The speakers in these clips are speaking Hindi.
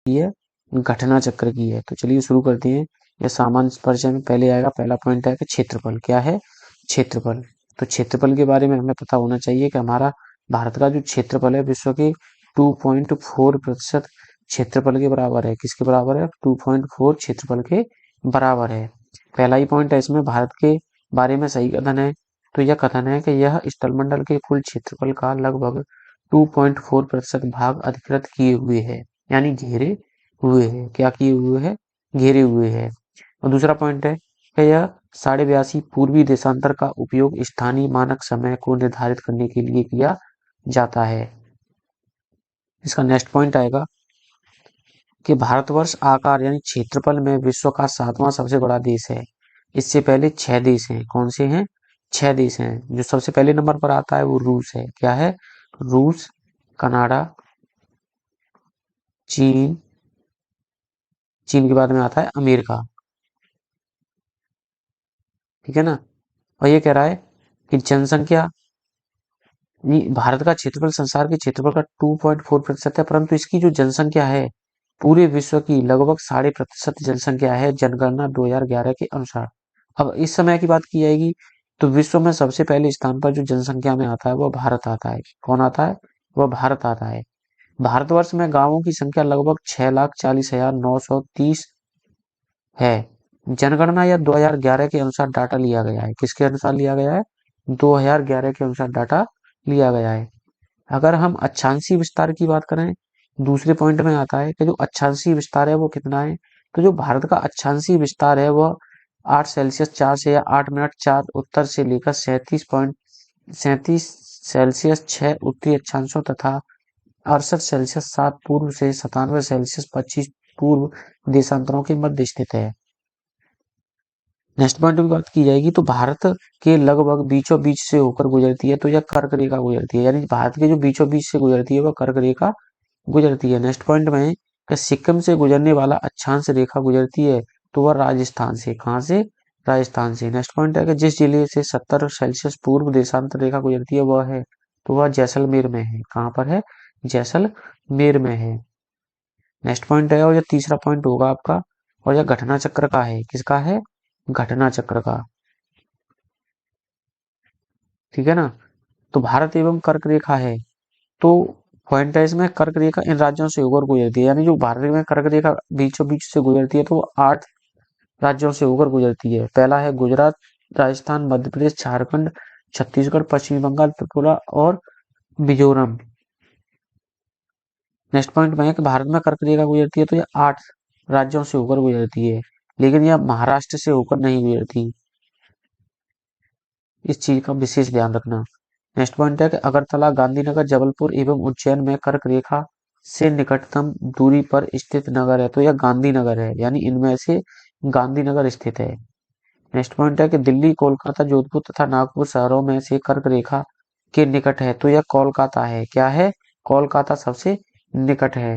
की है, घटना चक्र की है। तो चलिए शुरू करते हैं। यह सामान्य परिचय में पहले आएगा, पहला पॉइंट है कि क्षेत्रफल क्या है। क्षेत्रफल, तो क्षेत्रफल के बारे में हमें पता होना चाहिए कि हमारा भारत का जो क्षेत्रफल है विश्व के 2.4% क्षेत्रफल के बराबर है। किसके बराबर है? 2.4 क्षेत्रफल के बराबर है। पहला ही पॉइंट है इसमें भारत के बारे में सही कथन है। तो यह कथन है कि यह स्थलमंडल के कुल क्षेत्रफल का लगभग 2.4% भाग अधिकृत किए हुए है, यानी घेरे हुए है। क्या किए हुए है? घेरे हुए है। और दूसरा पॉइंट है कि यह 82.5 पूर्वी देशांतर का उपयोग स्थानीय मानक समय को निर्धारित करने के लिए किया जाता है। इसका नेक्स्ट पॉइंट आएगा कि भारतवर्ष आकार यानी क्षेत्रफल में विश्व का 7वां सबसे बड़ा देश है। इससे पहले 6 देश हैं। कौन से हैं? 6 देश हैं। जो सबसे पहले नंबर पर आता है वो रूस है। क्या है? रूस, कनाडा, चीन, चीन के बाद में आता है अमेरिका। ठीक है ना। और ये कह रहा है कि जनसंख्या, भारत का क्षेत्रफल संसार के क्षेत्रफल का 2.4% है, परंतु इसकी जो जनसंख्या है पूरे विश्व की लगभग 6.5% जनसंख्या है, जनगणना 2011 के अनुसार। अब इस समय की बात की जाएगी तो विश्व में सबसे पहले स्थान पर जो जनसंख्या में आता है वह भारत आता है। कौन आता है? वह भारत आता है। भारतवर्ष में गांवों की संख्या लगभग 6,40,930 है। जनगणना या 2011 के अनुसार डाटा लिया गया है। किसके अनुसार लिया गया है? 2011 के अनुसार डाटा लिया गया है। अगर हम अक्षांशीय विस्तार की बात करें, दूसरे पॉइंट में आता है कि जो अक्षांशीय विस्तार है वो कितना है। तो जो भारत का अक्षांशीय विस्तार है वह 8 सेल्सियस 4 से या 8 मिनट 4 उत्तर से लेकर 37.37 सेल्सियस 6 उत्तरी अक्षांशों तथा 68 सेल्सियस 7 पूर्व से 97 सेल्सियस 25 पूर्व देशांतरों के मध्य स्थित है। नेक्स्ट पॉइंट की बात की जाएगी तो भारत के लगभग बीचों बीच से होकर गुजरती है। तो यह कर्क रेखा गुजरती है, यानी भारत के जो बीचों बीच से गुजरती है वह कर्क रेखा गुजरती है। नेक्स्ट पॉइंट में कि सिक्किम से गुजरने वाला अक्षांश रेखा गुजरती है तो वह राजस्थान से। कहाँ से? राजस्थान से। नेक्स्ट पॉइंट है कि जिस जिले से 70 सेल्सियस पूर्व देशांतर रेखा गुजरती है वह है, तो वह जैसलमेर में है। कहाँ पर है? जैसलमेर में है। नेक्स्ट पॉइंट है और यह तीसरा पॉइंट होगा आपका, और यह घटना चक्र का है। किसका है? घटना चक्र का। ठीक है ना। तो भारत एवं कर्क रेखा है, तो पॉइंट है इसमें कर्क रेखा इन राज्यों से होकर गुजरती है, यानी जो भारत में कर्क रेखा बीचों बीच से गुजरती है तो वो 8 राज्यों से होकर गुजरती है। पहला है गुजरात, राजस्थान, मध्य प्रदेश, झारखंड, छत्तीसगढ़, पश्चिमी बंगाल, त्रिपुरा और मिजोरम। नेक्स्ट पॉइंट में है कि भारत में कर्क रेखा गुजरती है तो ये 8 राज्यों से होकर गुजरती है, लेकिन यह महाराष्ट्र से होकर नहीं गुजरती। इस चीज का विशेष ध्यान रखना। नेक्स्ट पॉइंट है कि अगरतला, गांधीनगर, जबलपुर एवं उज्जैन में कर्क रेखा से निकटतम दूरी पर स्थित नगर है, तो यह गांधीनगर है, यानी इनमें से गांधीनगर स्थित है। नेक्स्ट पॉइंट है कि दिल्ली, कोलकाता, जोधपुर तथा नागपुर शहरों में से कर्क रेखा के निकट है, तो यह कोलकाता है। क्या है? कोलकाता सबसे निकट है।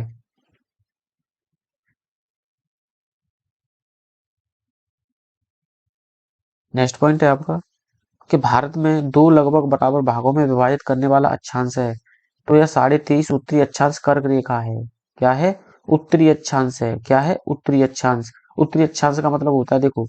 नेक्स्ट पॉइंट है आपका कि भारत में दो लगभग बराबर भागों में विभाजित करने वाला अक्षांश है, तो यह 23.5 उत्तरी अक्षांश कर्क रेखा है। क्या है? उत्तरी अक्षांश है। क्या है? उत्तरी अक्षांश। उत्तरी अक्षांश का मतलब होता है, देखो,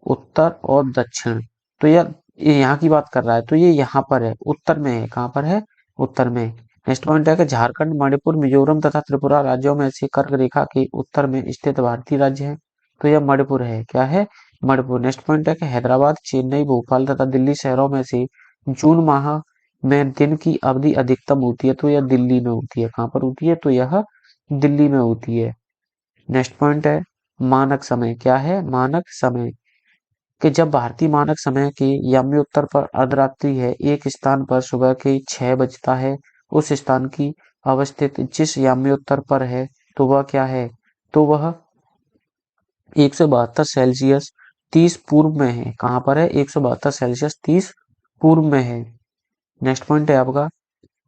उत्तर और दक्षिण। तो ये यहाँ की बात कर रहा है, तो ये यहाँ पर है, उत्तर में है। कहाँ पर है? उत्तर में। नेक्स्ट पॉइंट है कि झारखंड, मणिपुर, मिजोरम तथा त्रिपुरा राज्यों में से कर्क रेखा के उत्तर में स्थित भारतीय राज्य है, तो यह मणिपुर है। क्या है? मणिपुर। नेक्स्ट पॉइंट है कि हैदराबाद, चेन्नई, भोपाल तथा दिल्ली शहरों में से जून माह में दिन की अवधि अधिकतम होती है, तो यह दिल्ली में होती है। कहाँ पर होती है? तो यह दिल्ली में होती है। नेक्स्ट पॉइंट है मानक समय। क्या है? मानक समय कि जब भारतीय मानक समय के याम्योत्तर पर अर्धरात्रि है, एक स्थान पर सुबह के 6 बजता है, उस स्थान की अवस्थित जिस याम्योत्तर पर है तो वह क्या है? तो वह 172 सेल्सियस 30 पूर्व में है। कहाँ पर है? 172 सेल्सियस 30 पूर्व में है। नेक्स्ट पॉइंट है आपका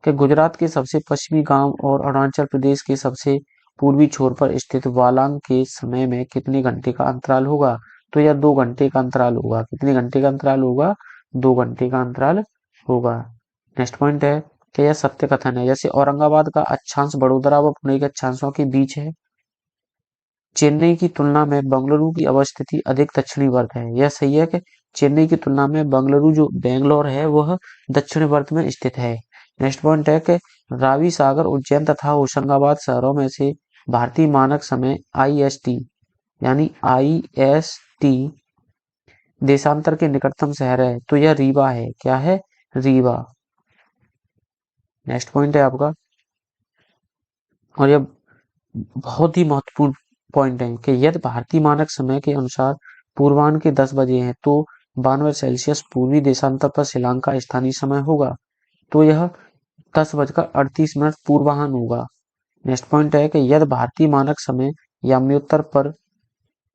कि गुजरात के सबसे पश्चिमी गांव और अरुणाचल प्रदेश के सबसे पूर्वी छोर पर स्थित वालांग के समय में कितने घंटे का अंतराल होगा? तो यह 2 घंटे का अंतराल होगा। कितने घंटे का अंतराल होगा? 2 घंटे का अंतराल होगा। नेक्स्ट पॉइंट है कि यह सत्य कथन है। जैसे औरंगाबाद का अक्षांश बड़ोदरा व पुणे के अक्षांशों के बीच है, चेन्नई की तुलना में बेंगलुरु की अवस्थिति अधिक दक्षिणी वर्त है। यह सही है कि चेन्नई की तुलना में बेंगलुरु जो बेंगलोर है वह दक्षिणी वर्त में स्थित है। नेक्स्ट पॉइंट है कि रावी सागर, उज्जैन तथा होशंगाबाद शहरों में से भारतीय मानक समय IST यानी IST देशांतर के निकटतम शहर है, तो यह रीवा है। क्या है? रीवा। नेक्स्ट पॉइंट है आपका, और यह बहुत ही महत्वपूर्ण पॉइंट है कि यदि भारतीय मानक समय के अनुसार पूर्वाह्न के 10 बजे हैं तो 92 पूर्वी देशांतर पर शिलांग का स्थानीय समय होगा, तो यह 10:38 पूर्वाह्न होगा। नेक्स्ट पॉइंट है कि यदि भारतीय मानक समय याम्योत्तर पर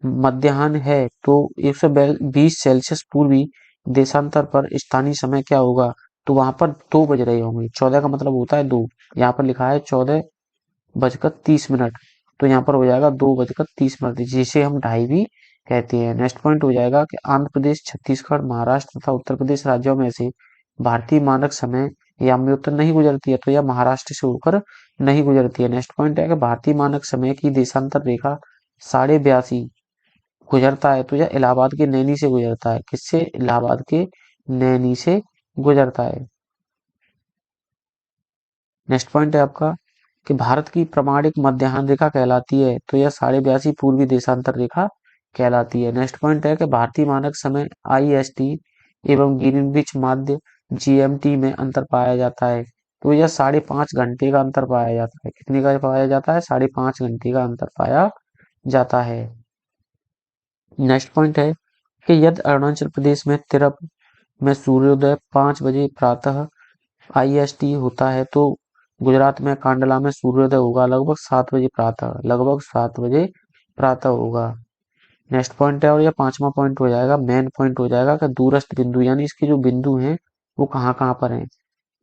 मध्याह्न है तो 120 पूर्वी देशांतर पर स्थानीय समय क्या होगा, तो वहां पर 2 बज रहे होंगे। 14 का मतलब होता है 2, यहाँ पर लिखा है 14:30, तो यहाँ पर हो जाएगा 2:30, जिसे हम ढाई भी कहते हैं। नेक्स्ट पॉइंट हो जाएगा कि आंध्र प्रदेश, छत्तीसगढ़, महाराष्ट्र तथा उत्तर प्रदेश राज्यों में से भारतीय मानक समय याम्योत्तर नहीं गुजरती है, तो यह महाराष्ट्र से होकर नहीं गुजरती है। नेक्स्ट पॉइंट है कि भारतीय मानक समय की देशांतर रेखा 82.5 गुजरता है, तो यह इलाहाबाद के नैनी से गुजरता है। किससे? इलाहाबाद के नैनी से गुजरता है। नेक्स्ट पॉइंट है आपका कि भारत की प्रमाणिक मध्याह्न रेखा कहलाती है, तो यह 82.5 पूर्वी देशांतर रेखा कहलाती है। नेक्स्ट पॉइंट है कि भारतीय मानक समय IST एवं ग्रीनविच माध्य GMT में अंतर पाया जाता है, तो यह 5.5 घंटे का अंतर पाया जाता है। कितने का पाया जाता है? 5.5 घंटे का अंतर पाया जाता है। नेक्स्ट पॉइंट है कि यदि अरुणाचल प्रदेश में तिरप में सूर्योदय 5 बजे प्रातः IST होता है, तो गुजरात में कांडला में सूर्योदय होगा लगभग 7 बजे प्रातः, लगभग 7 बजे प्रातः होगा। नेक्स्ट पॉइंट है, और यह 5वां पॉइंट हो जाएगा, मेन पॉइंट हो जाएगा कि दूरस्थ बिंदु, यानी इसके जो बिंदु हैं वो कहाँ कहाँ पर हैं।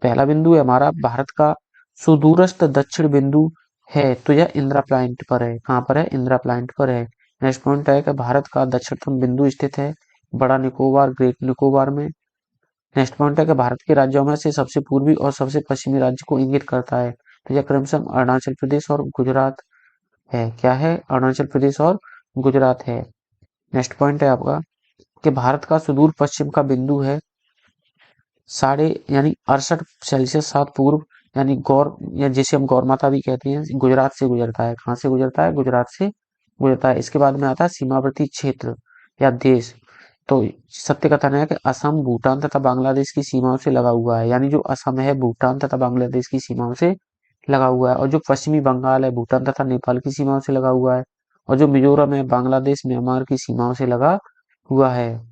पहला बिंदु है हमारा भारत का सुदूरस्थ दक्षिण बिंदु है, तो यह इंदिरा प्लांट पर है। कहाँ पर है? इंदिरा प्लांट पर है। नेक्स्ट पॉइंट है कि भारत का दक्षिणतम बिंदु स्थित है बड़ा निकोबार, ग्रेट निकोबार में। नेक्स्ट पॉइंट है कि भारत के राज्यों में से सबसे पूर्वी और सबसे पश्चिमी राज्य को इंगित करता है, तो यह क्रमशः अरुणाचल प्रदेश और गुजरात है। क्या है? अरुणाचल प्रदेश और गुजरात है। नेक्स्ट पॉइंट है आपका कि भारत का सुदूर पश्चिम का बिंदु है साढ़े यानी 68 सेल्सियस 7 पूर्व, यानी गौर, या जिसे हम गौर माता भी कहते हैं, गुजरात से गुजरता है। कहाँ से गुजरता है? गुजरात से गुजरता है। इसके बाद में आता है सीमावर्ती क्षेत्र या देश, तो सत्य कथन है कि असम, भूटान तथा बांग्लादेश की सीमाओं से लगा हुआ है, यानी जो असम है भूटान तथा बांग्लादेश की सीमाओं से लगा हुआ है, और जो पश्चिमी बंगाल है भूटान तथा नेपाल की सीमाओं से लगा हुआ है, और जो मिजोरम है बांग्लादेश, म्यांमार की सीमाओं से लगा हुआ है।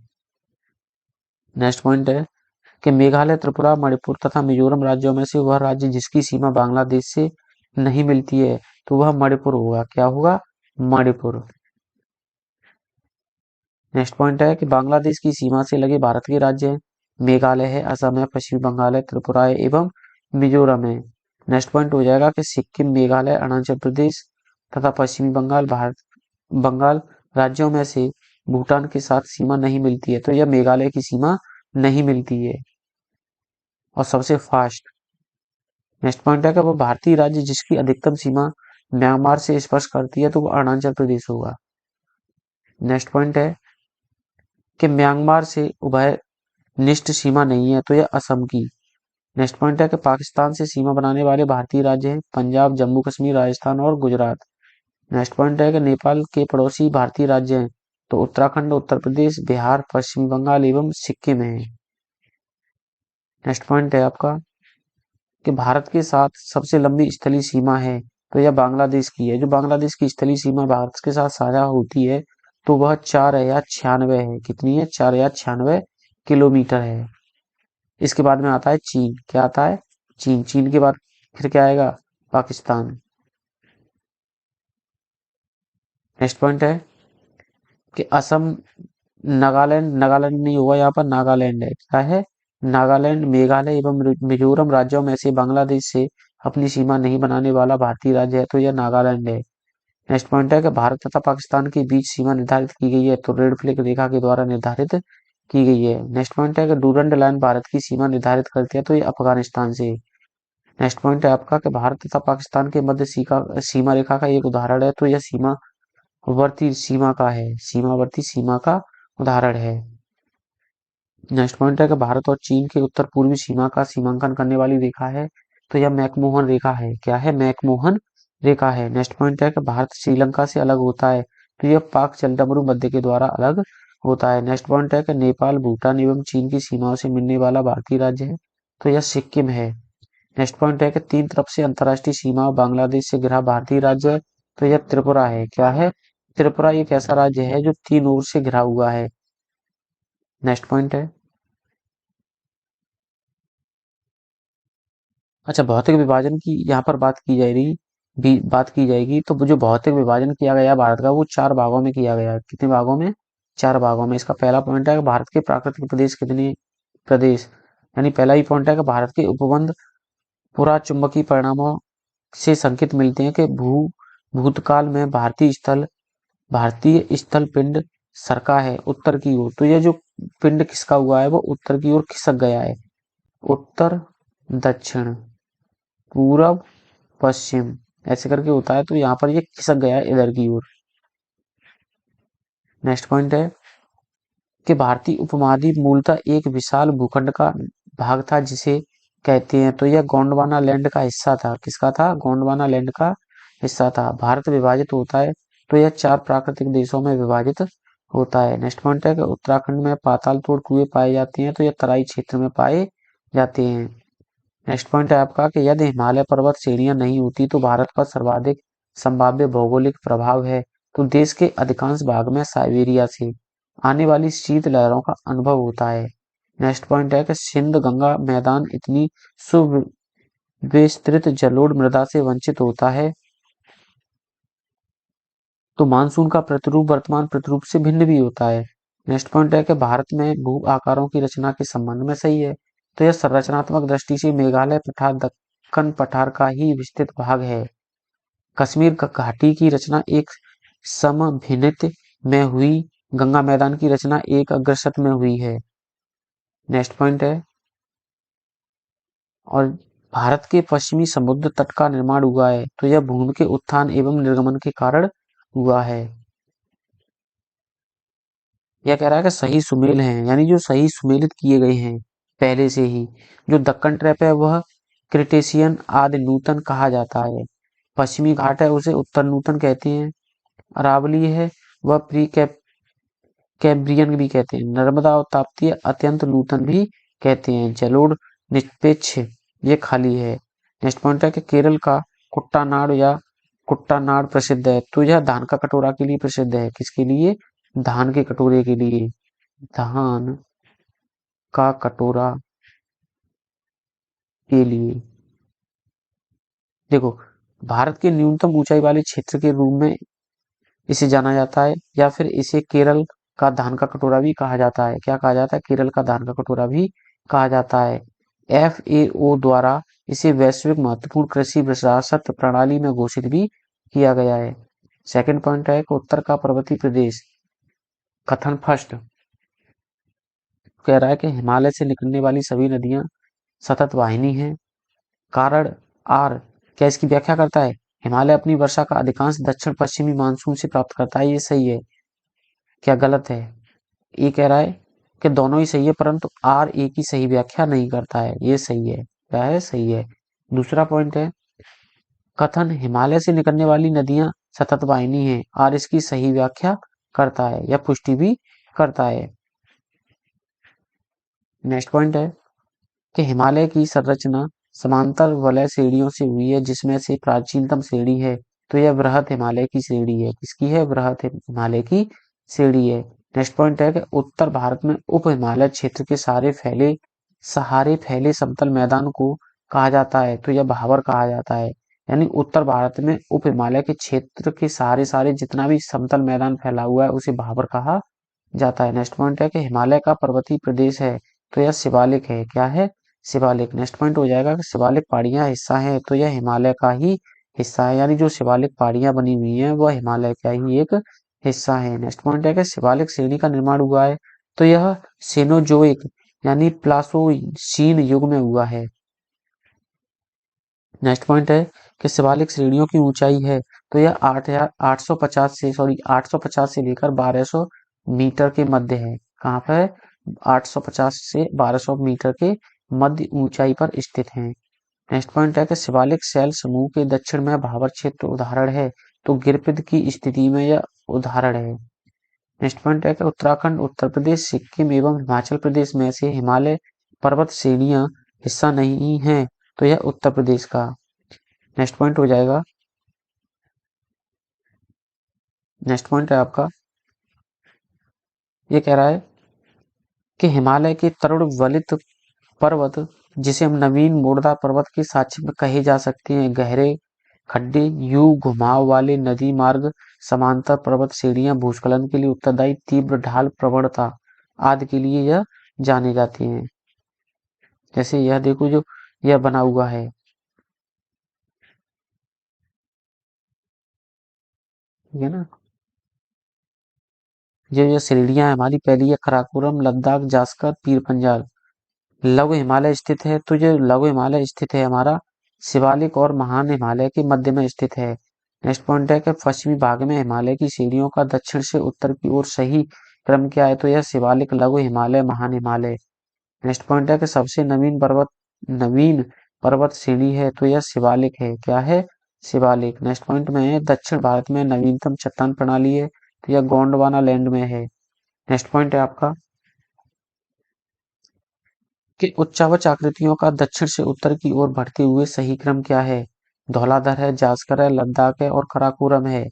नेक्स्ट पॉइंट है कि मेघालय, त्रिपुरा, मणिपुर तथा मिजोरम राज्यों में से वह राज्य जिसकी सीमा बांग्लादेश से नहीं मिलती है, तो वह मणिपुर होगा। क्या होगा? मणिपुर। नेक्स्ट पॉइंट है कि बांग्लादेश की सीमा से लगे भारत के राज्य हैं, मेघालय है, असम है, पश्चिमी बंगाल है, त्रिपुरा है एवं मिजोरम है। नेक्स्ट पॉइंट हो जाएगा कि सिक्किम, मेघालय, अरुणाचल प्रदेश तथा पश्चिमी बंगाल भारत बंगाल राज्यों में से भूटान के साथ सीमा नहीं मिलती है, तो यह मेघालय की सीमा नहीं मिलती है। और सबसे फास्ट नेक्स्ट पॉइंट है कि वो भारतीय राज्य जिसकी अधिकतम सीमा म्यांमार से स्पर्श करती है, तो वो अरुणाचल प्रदेश होगा। नेक्स्ट पॉइंट है कि म्यांमार से उभय निष्ठ सीमा नहीं है, तो यह असम की। नेक्स्ट पॉइंट है कि पाकिस्तान से सीमा बनाने वाले भारतीय राज्य हैं पंजाब, जम्मू कश्मीर, राजस्थान और गुजरात। नेक्स्ट पॉइंट है कि नेपाल के पड़ोसी भारतीय राज्य हैं, तो उत्तराखंड, उत्तर प्रदेश, बिहार, पश्चिम बंगाल एवं सिक्किम है। नेक्स्ट पॉइंट है आपका कि भारत के साथ सबसे लंबी स्थलीय सीमा है, तो यह बांग्लादेश की है। जो बांग्लादेश की स्थलीय सीमा भारत के साथ साझा होती है, तो वह 4,096 है। कितनी है? 4,096 किलोमीटर है। इसके बाद में आता है चीन। क्या आता है? चीन। चीन के बाद फिर क्या आएगा? पाकिस्तान। नेक्स्ट पॉइंट है कि असम, नागालैंड, नागालैंड नहीं होगा यहाँ पर, नागालैंड है। क्या है? नागालैंड, मेघालय एवं मिजोरम राज्यों में से बांग्लादेश से अपनी सीमा नहीं बनाने वाला भारतीय राज्य है, तो यह नागालैंड है। नेक्स्ट पॉइंट है कि भारत तथा पाकिस्तान के बीच सीमा निर्धारित की गई है, तो रेड फ्लैग रेखा के द्वारा निर्धारित की गई है। नेक्स्ट पॉइंट है कि डूरंड लाइन भारत की सीमा निर्धारित करती है, तो ये अफगानिस्तान से। नेक्स्ट पॉइंट है आपका कि भारत तथा पाकिस्तान के मध्य सीमा रेखा का एक उदाहरण है, तो यह सीमा वर्ती सीमा का है, सीमावर्ती सीमा का उदाहरण है। नेक्स्ट पॉइंट है कि भारत और चीन के उत्तर पूर्वी सीमा का सीमांकन करने वाली रेखा है, तो यह मैकमोहन रेखा है। क्या है? मैकमोहन रेखा है। नेक्स्ट पॉइंट है कि भारत श्रीलंका से अलग होता है, तो यह पाक जलडमरू मध्य के द्वारा अलग होता है। नेक्स्ट पॉइंट है कि नेपाल, भूटान एवं चीन की सीमाओं से मिलने वाला भारतीय राज्य है, तो यह सिक्किम है। नेक्स्ट पॉइंट है कि तीन तरफ से अंतर्राष्ट्रीय सीमा बांग्लादेश से घिरा भारतीय राज्य है, तो यह त्रिपुरा है। क्या है? त्रिपुरा एक ऐसा राज्य है जो तीन ओर से घिरा हुआ है। नेक्स्ट पॉइंट है, अच्छा, भौतिक विभाजन की यहाँ पर बात की जाएगी, बात की जाएगी। तो जो भौतिक विभाजन किया गया भारत का, वो चार भागों में किया गया है। कितने भागों में? चार भागों में। इसका पहला पॉइंट है कि भारत के प्राकृतिक प्रदेश कितने प्रदेश, यानी पहला ही पॉइंट है कि भारत के उपबंध पुरा चुंबकीय परिणामों से संकेत मिलते हैं कि भूतकाल में भारतीय स्थल पिंड सरका है उत्तर की ओर, तो यह जो पिंड खिसका हुआ है वो उत्तर की ओर खिसक गया है। उत्तर, दक्षिण, पूरब, पश्चिम, ऐसे करके होता है, तो यहाँ पर ये खिसक गया है इधर की ओर। नेक्स्ट पॉइंट है कि भारतीय उपमहाद्वीप मूलतः एक विशाल भूखंड का भाग था, जिसे कहते हैं, तो यह गोंडवाना लैंड का हिस्सा था। किसका था? गोंडवाना लैंड का हिस्सा था। भारत विभाजित होता है, तो यह चार प्राकृतिक देशों में विभाजित होता है। नेक्स्ट पॉइंट है कि उत्तराखंड में पाताल तोड़ कुएं पाए जाते हैं, तो यह तराई क्षेत्र में पाए जाते हैं। नेक्स्ट पॉइंट है आपका कि यदि हिमालय पर्वत श्रेणियां नहीं होती तो भारत का सर्वाधिक संभाव्य भौगोलिक प्रभाव है, तो देश के अधिकांश भाग में साइबेरिया से आने वाली शीत लहरों का अनुभव होता है। नेक्स्ट पॉइंट है कि सिंध गंगा मैदान इतनी सुविस्तृत जलोढ़ मृदा से वंचित होता है, तो मानसून का प्रतिरूप वर्तमान प्रतिरूप से भिन्न भी होता है। नेक्स्ट पॉइंट है कि भारत में भू आकारों की रचना के संबंध में सही है, तो यह संरचनात्मक दृष्टि से मेघालय पठार दक्कन पठार का ही विस्तृत भाग है। कश्मीर घाटी की रचना एक समभिन्नत में हुई, गंगा मैदान की रचना एक अग्रसत में हुई है। नेक्स्ट पॉइंट है, और भारत के पश्चिमी समुद्र तट का निर्माण हुआ है, तो यह भूमि के उत्थान एवं निर्गमन के कारण हुआ है। यह कह रहा है कि सही सुमेल हैं, यानी जो सही सुमेलित किए गए हैं पहले से ही। जो दक्कन ट्रैप है वह क्रिटेशियन आदि नूतन कहा जाता है। पश्चिमी घाट है उसे उत्तर नूतन कहते हैं। अरावली है वह प्री कैम्ब्रियन भी कहते हैं। नर्मदा और ताप्ती अत्यंत नूतन भी कहते हैं। जलोढ़ निरपेक्ष ये खाली है। नेक्स्ट पॉइंट है कि केरल का कुट्टानाड या कुट्टानाड प्रसिद्ध है, तो यह धान का कटोरा के लिए प्रसिद्ध है। किसके लिए? धान के कटोरे के लिए। धान का कटोरा के लिए। देखो, भारत के न्यूनतम ऊंचाई वाले क्षेत्र के रूप में इसे जाना जाता है, या फिर इसे केरल का धान का कटोरा भी कहा जाता है। क्या कहा जाता है? केरल का धान का कटोरा भी कहा जाता है। FAO द्वारा इसे वैश्विक महत्वपूर्ण कृषि विरासत प्रणाली में घोषित भी किया गया है। सेकंड पॉइंट है कि उत्तर का पर्वतीय प्रदेश। कथन फर्स्ट कह रहा है कि हिमालय से निकलने वाली सभी नदियां सतत वाहिनी हैं। कारण आर क्या इसकी व्याख्या करता है? हिमालय अपनी वर्षा का अधिकांश दक्षिण पश्चिमी मानसून से प्राप्त करता है। ये सही है। क्या गलत है? ये कह रहा है कि दोनों ही सही है, परंतु आर ए की सही व्याख्या नहीं करता है। ये सही है। क्या है? सही है। दूसरा पॉइंट है कथन हिमालय से निकलने वाली नदियां सतत वाहिनी हैं, आर इसकी सही व्याख्या करता है या पुष्टि भी करता है। नेक्स्ट पॉइंट है कि हिमालय की संरचना समांतर वलय श्रेणियों से हुई है, जिसमें से प्राचीनतम श्रेणी है, तो यह बृहत हिमालय की श्रेणी है। किसकी है? बृहत हिमालय की श्रेणी है। नेक्स्ट पॉइंट है कि उत्तर भारत में उप हिमालय क्षेत्र के सहारे फैले समतल मैदान को कहा जाता है, तो यह भाबर कहा जाता है। यानी उत्तर भारत में उप हिमालय के क्षेत्र के सारे सारे जितना भी समतल मैदान फैला हुआ है उसे भाबर कहा जाता है। नेक्स्ट पॉइंट है कि हिमालय का पर्वतीय प्रदेश है, तो यह शिवालिक है। क्या है? शिवालिक। नेक्स्ट पॉइंट हो जाएगा कि शिवालिक पहाड़ियां हिस्सा है, तो यह हिमालय का ही हिस्सा है। यानी जो शिवालिक पहाड़ियां बनी हुई हैं वह हिमालय का ही एक हिस्सा है। नेक्स्ट पॉइंट है कि शिवालिक श्रेणी का निर्माण हुआ है, तो यह सेनोजोइक यानी प्लासोसीन युग में हुआ है। नेक्स्ट पॉइंट है कि शिवालिक श्रेणियों की ऊंचाई है, तो यह 8,850 से, 850 से लेकर 1200 मीटर के मध्य है। कहाँ पर है? 850 से 1200 मीटर के मध्य ऊंचाई पर स्थित है। नेक्स्ट पॉइंट है कि शिवालिक शैल समूह के दक्षिण में भावर क्षेत्र उदाहरण है, तो गिरपिद की स्थिति में यह उदाहरण है। नेक्स्ट पॉइंट है कि उत्तराखंड, उत्तर प्रदेश, सिक्किम एवं हिमाचल प्रदेश में से हिमालय पर्वत श्रेणियां हिस्सा नहीं है, तो यह उत्तर प्रदेश का नेक्स्ट पॉइंट हो जाएगा। नेक्स्ट पॉइंट है आपका, ये कह रहा है कि हिमालय के तरुण वलित पर्वत, जिसे हम नवीन मोड़दा पर्वत के साक्ष्य में कहे जा सकते हैं, गहरे खड्डे, यू घुमाव वाले नदी मार्ग, समांतर पर्वत श्रेणियां, भूस्खलन के लिए उत्तरदायी, तीव्र ढाल प्रवणता आदि के लिए यह जाने जाते हैं। जैसे यह देखो जो यह बना हुआ है, ठीक है ना। ये श्रेणियां हमारी पहली है काराकोरम, लद्दाख, जास्कर, पीर पंजाल। लघु हिमालय स्थित है, तो जो लघु हिमालय स्थित है हमारा शिवालिक और महान हिमालय के मध्य में स्थित है। नेक्स्ट पॉइंट है कि पश्चिमी भाग में हिमालय की श्रेणियों का दक्षिण से उत्तर की ओर सही क्रम क्या है, तो यह शिवालिक, लघु हिमालय, महान हिमालय। नेक्स्ट पॉइंट है कि सबसे नवीन पर्वत श्रेणी है, तो यह शिवालिक है। क्या है? शिवालिक। नेक्स्ट पॉइंट में है दक्षिण भारत में नवीनतम चट्टान प्रणाली है, तो यह गोंडवाना लैंड में है। नेक्स्ट पॉइंट है आपका कि उच्चावच आकृतियों का दक्षिण से उत्तर की ओर बढ़ते हुए सही क्रम क्या है? धौलाधर है, जास्कर है, लद्दाख है और कराकोरम है।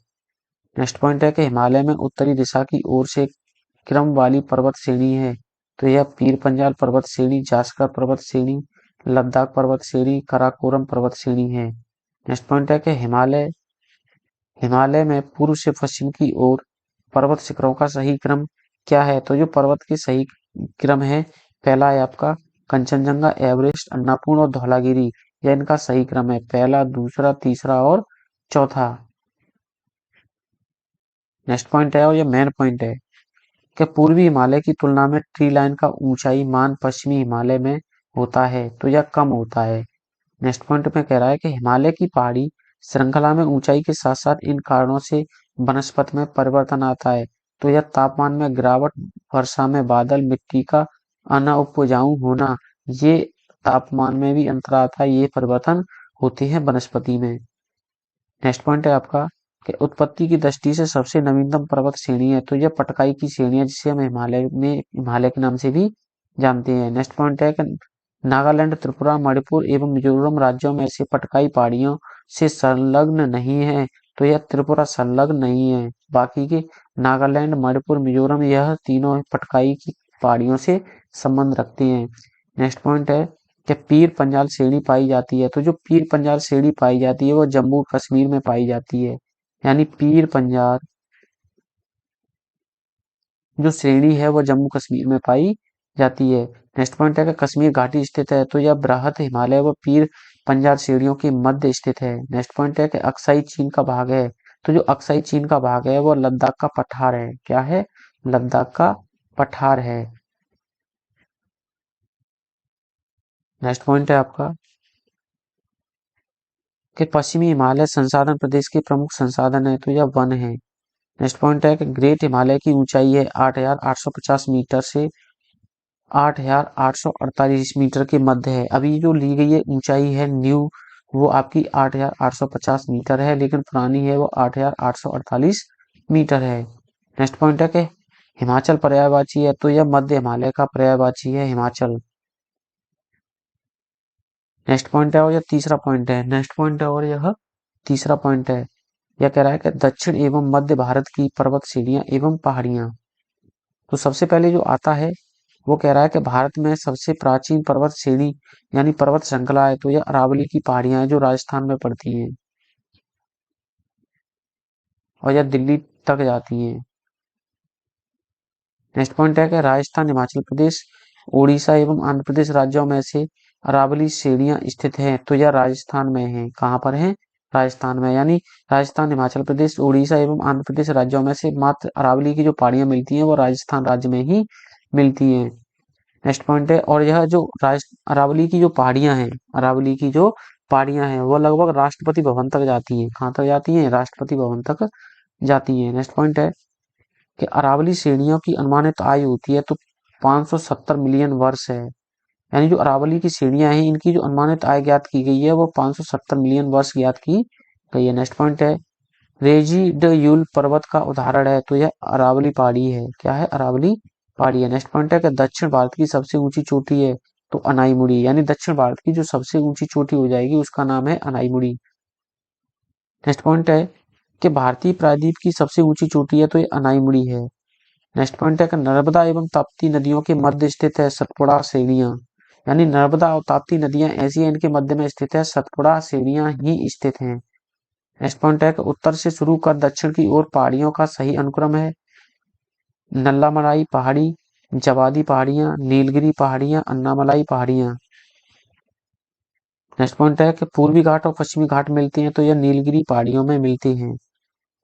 नेक्स्ट पॉइंट है कि हिमालय में उत्तरी दिशा की ओर से क्रम वाली पर्वत श्रेणी है, तो यह पीर पंजाल पर्वत श्रेणी, जास्कर पर्वत श्रेणी, लद्दाख पर्वत श्रेणी, कराकोरम पर्वत श्रेणी है। नेक्स्ट पॉइंट है कि हिमालय में पूर्व से पश्चिम की ओर पर्वत शिखरों का सही क्रम क्या है? तो जो पर्वत के सही क्रम है, पहला है आपका कंचनजंगा, एवरेस्ट, अन्नापूर्ण और धौलागिरी। यह इनका सही क्रम है, पहला, दूसरा, तीसरा और चौथा। नेक्स्ट पॉइंट है और यह मेन पॉइंट है कि पूर्वी हिमालय की तुलना में ट्री लाइन का ऊंचाई मान पश्चिमी हिमालय में होता है, तो यह कम होता है। नेक्स्ट पॉइंट में कह रहा है कि हिमालय की पहाड़ी श्रृंखला में ऊंचाई के साथ साथ इन कारणों से वनस्पति में परिवर्तन आता है, तो यह तापमान में गिरावट, वर्षा में बादल, मिट्टी का अनउपजाऊ होना, ये तापमान में भी अंतर आता है, ये परिवर्तन होते हैं वनस्पति में। नेक्स्ट पॉइंट है आपका कि उत्पत्ति की दृष्टि से सबसे नवीनतम पर्वत श्रेणी है, तो यह पटकाई की श्रेणी है, जिसे हम हिमालय के नाम से भी जानते हैं। नेक्स्ट पॉइंट है कि नागालैंड, त्रिपुरा, मणिपुर एवं मिजोरम राज्यों में से पटकाई पहाड़ियों से संलग्न नहीं है, तो यह त्रिपुरा संलग्न नहीं है। बाकी के नागालैंड, मणिपुर, मिजोरम, यह तीनों पटकाई की पहाड़ियों से संबंध रखते हैं। नेक्स्ट पॉइंट है कि पीर पंजाल श्रेणी पाई जाती है, तो जो पीर पंजाल श्रेणी पाई जाती है वो जम्मू कश्मीर में पाई जाती है। यानी पीर पंजाल जो श्रेणी है वो जम्मू कश्मीर में पाई जाती है। नेक्स्ट पॉइंट है कि कश्मीर घाटी स्थित है, तो यह बृहद हिमालय व पीर पंजाल श्रेणियों के मध्य स्थित है। नेक्स्ट पॉइंट है कि अक्साई चीन का भाग है, तो जो अक्साई चीन का भाग है वो लद्दाख का पठार है। क्या है? लद्दाख का पठार है। नेक्स्ट पॉइंट है आपका कि पश्चिमी हिमालय संसाधन प्रदेश के प्रमुख संसाधन है, तो यह वन है। नेक्स्ट पॉइंट है कि ग्रेट हिमालय की ऊंचाई है 8,850 मीटर से 8,848 मीटर के मध्य है। अभी जो ली गई है ऊंचाई है न्यू, वो आपकी 8,850 मीटर है, लेकिन पुरानी है वो 8,848 मीटर है। नेक्स्ट पॉइंट है कि हिमाचल पर्यायवाची है, तो यह मध्य हिमालय का पर्यायवाची है हिमाचल। नेक्स्ट पॉइंट है और यह तीसरा पॉइंट है। नेक्स्ट पॉइंट है और यह तीसरा पॉइंट है। यह कह रहा है कि दक्षिण एवं मध्य भारत की पर्वत श्रेणियां एवं पहाड़ियां। तो सबसे पहले जो आता है वो कह रहा है कि भारत में सबसे प्राचीन पर्वत श्रेणी यानी पर्वत श्रृंखला है, तो यह अरावली की पहाड़ियां हैं जो राजस्थान में पड़ती हैं और यह दिल्ली तक जाती हैं। नेक्स्ट पॉइंट है कि राजस्थान, हिमाचल प्रदेश, उड़ीसा एवं आंध्र प्रदेश राज्यों में से अरावली श्रेणियां स्थित हैं, तो यह राजस्थान में है। कहाँ पर है? राजस्थान में। यानी राजस्थान, हिमाचल प्रदेश, उड़ीसा एवं आंध्र प्रदेश राज्यों में से मात्र अरावली की जो पहाड़ियां मिलती हैं वो राजस्थान राज्य में ही मिलती हैं। नेक्स्ट पॉइंट है और यह जो अरावली की जो पहाड़ियां हैं, अरावली की जो पहाड़ियां हैं वो लगभग राष्ट्रपति भवन तक जाती हैं। कहाँ तक जाती हैं? राष्ट्रपति भवन तक जाती हैं। नेक्स्ट पॉइंट है कि अरावली श्रेणियों की अनुमानित आयु होती है तो 570 मिलियन वर्ष है। यानी जो अरावली की श्रेणियां हैं इनकी जो अनुमानित आय ज्ञात की गई है वो 570 मिलियन वर्ष ज्ञात की गई है। नेक्स्ट पॉइंट है रेजी ड यूल पर्वत का उदाहरण है तो यह अरावली पहाड़ी है। क्या है? अरावली पहाड़ी है। नेक्स्ट पॉइंट है कि दक्षिण भारत की सबसे ऊंची चोटी है तो अनाईमुड़ी, यानी दक्षिण भारत की जो सबसे ऊंची चोटी हो जाएगी उसका नाम है अनाईमुड़ी। नेक्स्ट पॉइंट है कि भारतीय प्रायद्वीप की सबसे ऊंची चोटी है तो ये अनाईमुड़ी है। नेक्स्ट पॉइंट है कि नर्मदा एवं ताप्ती नदियों के मध्य स्थित है सतपुड़ा श्रेणियां, यानी नर्मदा और ताप्ती नदियां ऐसी हैं इनके मध्य में स्थित है सतपुड़ा श्रेणियां ही स्थित हैं। नेक्स्ट पॉइंट है कि उत्तर से शुरू कर दक्षिण की ओर पहाड़ियों का सही अनुक्रम है नल्लामलाई पहाड़ी, जवादी पहाड़ियां, नीलगिरी पहाड़ियां, अन्नामलाई पहाड़ियां। नेक्स्ट पॉइंट है कि पूर्वी घाट और पश्चिमी घाट मिलते हैं तो यह नीलगिरी पहाड़ियों में मिलते हैं।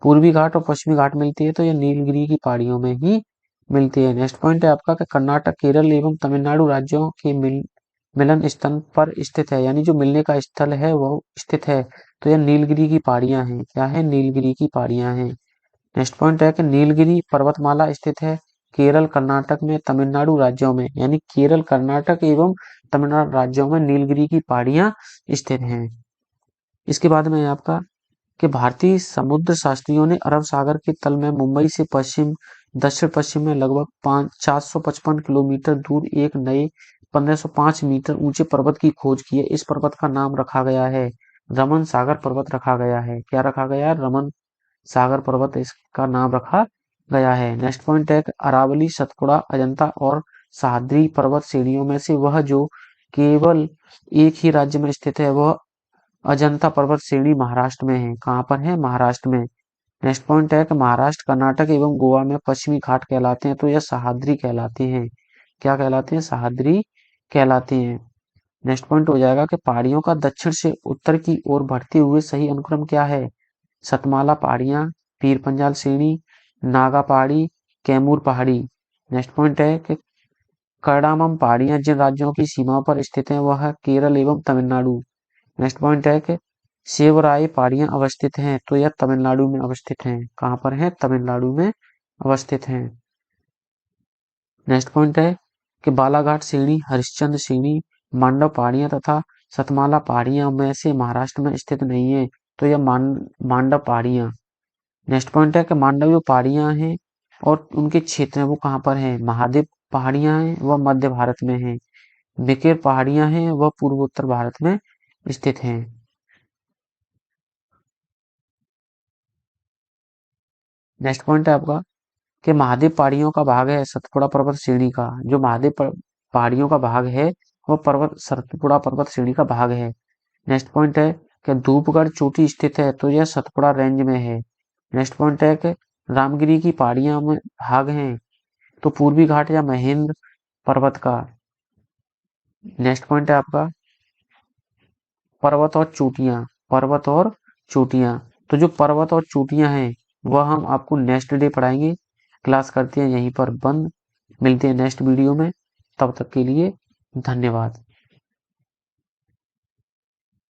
पूर्वी घाट और पश्चिमी घाट मिलती है तो यह नीलगिरी की पहाड़ियों में ही मिलती है। नेक्स्ट पॉइंट है आपका कि कर्नाटक, केरल एवं तमिलनाडु राज्यों के मिलन स्थल पर स्थित है, यानी जो मिलने का स्थल है वो स्थित है तो यह नीलगिरी की पहाड़ियां हैं। क्या है? नीलगिरी की पहाड़ियां हैं। नेक्स्ट पॉइंट है कि नीलगिरी पर्वतमाला स्थित है केरल, कर्नाटक में, तमिलनाडु राज्यों में, यानी केरल, कर्नाटक एवं तमिलनाडु राज्यों में नीलगिरी की पहाड़ियां स्थित हैं। इसके बाद में आपका कि भारतीय समुद्र शास्त्रियों ने अरब सागर के तल में मुंबई से दक्षिण पश्चिम में लगभग 455 किलोमीटर दूर एक नए 1505 मीटर ऊंचे पर्वत की खोज की है। इस पर्वत का नाम रखा गया है रमन सागर पर्वत रखा गया है। क्या रखा गया है? रमन सागर पर्वत इसका नाम रखा गया है। नेक्स्ट पॉइंट है अरावली, सतपुड़ा, अजंता और सह्याद्री पर्वत श्रेणियों में से वह जो केवल एक ही राज्य में स्थित है वह अजंता पर्वत श्रेणी महाराष्ट्र में है। कहाँ पर है? महाराष्ट्र में। नेक्स्ट पॉइंट है कि महाराष्ट्र, कर्नाटक एवं गोवा में पश्चिमी घाट कहलाते हैं तो यह सह्याद्री कहलाते हैं। क्या कहलाते हैं? सह्याद्री कहलाते हैं। नेक्स्ट पॉइंट हो जाएगा कि पहाड़ियों का दक्षिण से उत्तर की ओर बढ़ते हुए सही अनुक्रम क्या है? सतमाला पहाड़ियां, पीर पंजाल श्रेणी, नागा पहाड़ी, कैमूर पहाड़ी। नेक्स्ट पॉइंट है कि करडामम पहाड़ियां जिन राज्यों की सीमाओं पर स्थित हैं वह है केरल एवं तमिलनाडु। नेक्स्ट पॉइंट है कि सेवराय पहाड़ियां अवस्थित हैं तो यह तमिलनाडु में अवस्थित हैं। कहाँ पर है? तमिलनाडु में अवस्थित हैं। नेक्स्ट पॉइंट है कि बालाघाट श्रेणी, हरिश्चंद्र श्रेणी, मांडव पहाड़ियां तथा सतमाला पहाड़ियां में से महाराष्ट्र में स्थित नहीं है तो यह मांडव पहाड़ियां। नेक्स्ट पॉइंट है कि मांडव जो पहाड़ियां हैं और उनके क्षेत्र हैं वो कहाँ पर हैं? महादेव पहाड़ियां हैं वह मध्य भारत में हैं। बिकेर पहाड़ियां हैं वह पूर्वोत्तर भारत में स्थित हैं। नेक्स्ट पॉइंट है आपका कि महादेव पहाड़ियों का भाग है सतपुड़ा पर्वत श्रेणी का। जो महादेव पहाड़ियों का भाग है वह सतपुड़ा पर्वत श्रेणी का भाग है। नेक्स्ट पॉइंट है कि धूपगढ़ चोटी स्थित है तो यह सतपुड़ा रेंज में है। नेक्स्ट पॉइंट है कि रामगिरी की पहाड़ियां में भाग हैं तो पूर्वी घाट या महेंद्र पर्वत का। नेक्स्ट पॉइंट है आपका पर्वत और चोटियां। पर्वत और चोटियां, तो जो पर्वत और चोटियां हैं वह हम आपको नेक्स्ट डे पढ़ाएंगे। क्लास करते हैं यहीं पर बंद। मिलते हैं नेक्स्ट वीडियो में। तब तक के लिए धन्यवाद।